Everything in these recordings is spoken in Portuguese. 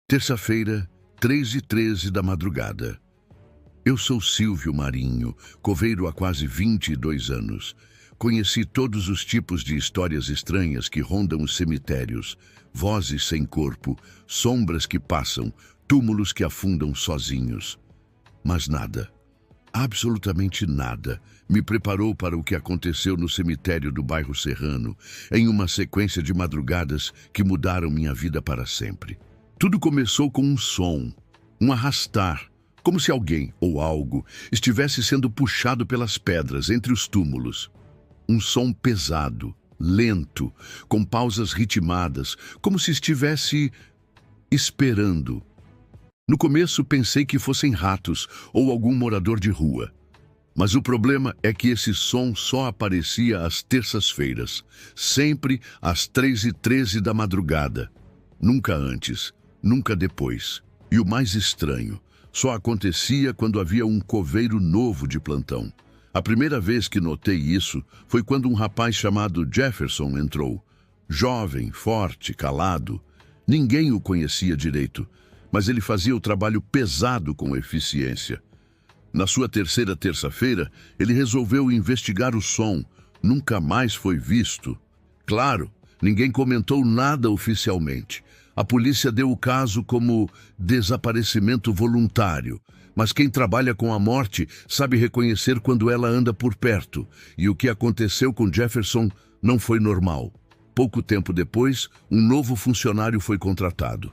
Terça-feira, 3h13 da madrugada. Eu sou Silvio Marinho, coveiro há quase 22 anos. Conheci todos os tipos de histórias estranhas que rondam os cemitérios. Vozes sem corpo, sombras que passam, túmulos que afundam sozinhos. Mas nada, absolutamente nada, me preparou para o que aconteceu no cemitério do bairro Serrano, em uma sequência de madrugadas que mudaram minha vida para sempre. Tudo começou com um som, um arrastar, como se alguém ou algo estivesse sendo puxado pelas pedras entre os túmulos. Um som pesado, lento, com pausas ritmadas, como se estivesse esperando. No começo pensei que fossem ratos ou algum morador de rua. Mas o problema é que esse som só aparecia às terças-feiras, sempre às 3h13 da madrugada. Nunca antes. Nunca depois. E o mais estranho, só acontecia quando havia um coveiro novo de plantão. A primeira vez que notei isso foi quando um rapaz chamado Jefferson entrou. Jovem, forte, calado. Ninguém o conhecia direito, mas ele fazia o trabalho pesado com eficiência. Na sua terceira terça-feira, ele resolveu investigar o som. Nunca mais foi visto. Claro, ninguém comentou nada oficialmente. A polícia deu o caso como desaparecimento voluntário, mas quem trabalha com a morte sabe reconhecer quando ela anda por perto, e o que aconteceu com Jefferson não foi normal. Pouco tempo depois, um novo funcionário foi contratado.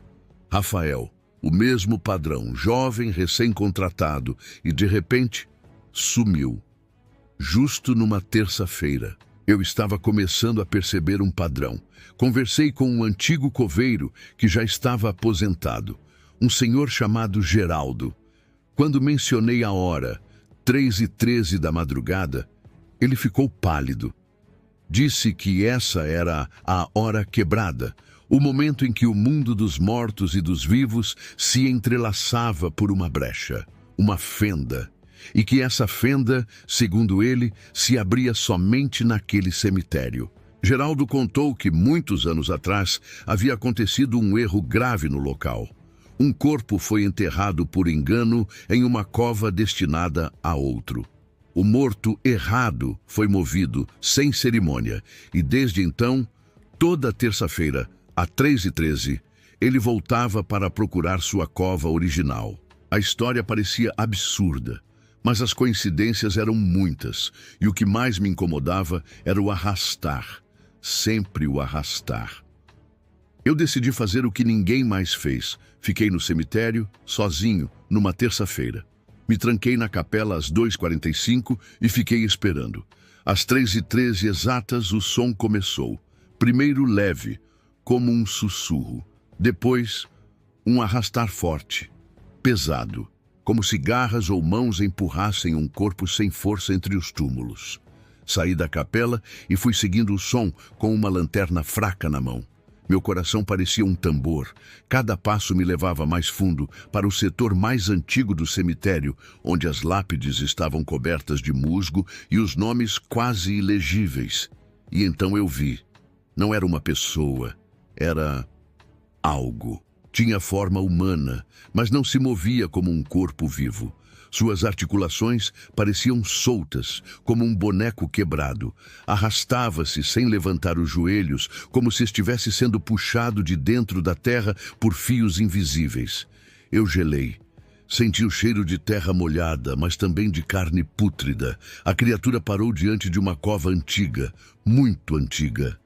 Rafael, o mesmo padrão, jovem, recém-contratado, e de repente, sumiu. Justo numa terça-feira. Eu estava começando a perceber um padrão. Conversei com um antigo coveiro que já estava aposentado, um senhor chamado Geraldo. Quando mencionei a hora, 3h13 da madrugada, ele ficou pálido. Disse que essa era a hora quebrada, o momento em que o mundo dos mortos e dos vivos se entrelaçava por uma brecha, uma fenda. E que essa fenda, segundo ele, se abria somente naquele cemitério. Geraldo contou que, muitos anos atrás, havia acontecido um erro grave no local. Um corpo foi enterrado por engano em uma cova destinada a outro. O morto errado foi movido, sem cerimônia, e desde então, toda terça-feira, às 3h13, ele voltava para procurar sua cova original. A história parecia absurda. Mas as coincidências eram muitas, e o que mais me incomodava era o arrastar, sempre o arrastar. Eu decidi fazer o que ninguém mais fez. Fiquei no cemitério, sozinho, numa terça-feira. Me tranquei na capela às 2h45 e fiquei esperando. Às 3h13 exatas, o som começou. Primeiro leve, como um sussurro. Depois, um arrastar forte, pesado. Como se garras ou mãos empurrassem um corpo sem força entre os túmulos. Saí da capela e fui seguindo o som com uma lanterna fraca na mão. Meu coração parecia um tambor. Cada passo me levava mais fundo, para o setor mais antigo do cemitério, onde as lápides estavam cobertas de musgo e os nomes quase ilegíveis. E então eu vi. Não era uma pessoa, era algo. Tinha forma humana, mas não se movia como um corpo vivo. Suas articulações pareciam soltas, como um boneco quebrado. Arrastava-se sem levantar os joelhos, como se estivesse sendo puxado de dentro da terra por fios invisíveis. Eu gelei. Senti o cheiro de terra molhada, mas também de carne pútrida. A criatura parou diante de uma cova antiga, muito antiga.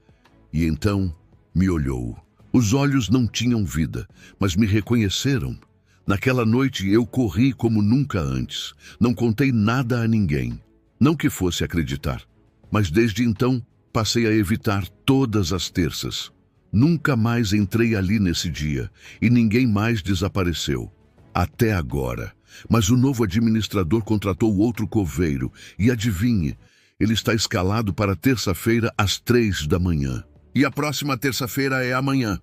E então me olhou. Os olhos não tinham vida, mas me reconheceram. Naquela noite eu corri como nunca antes. Não contei nada a ninguém. Não que fosse acreditar. Mas desde então passei a evitar todas as terças. Nunca mais entrei ali nesse dia e ninguém mais desapareceu. Até agora. Mas o novo administrador contratou outro coveiro e adivinhe, ele está escalado para terça-feira às 3 da manhã. E a próxima terça-feira é amanhã.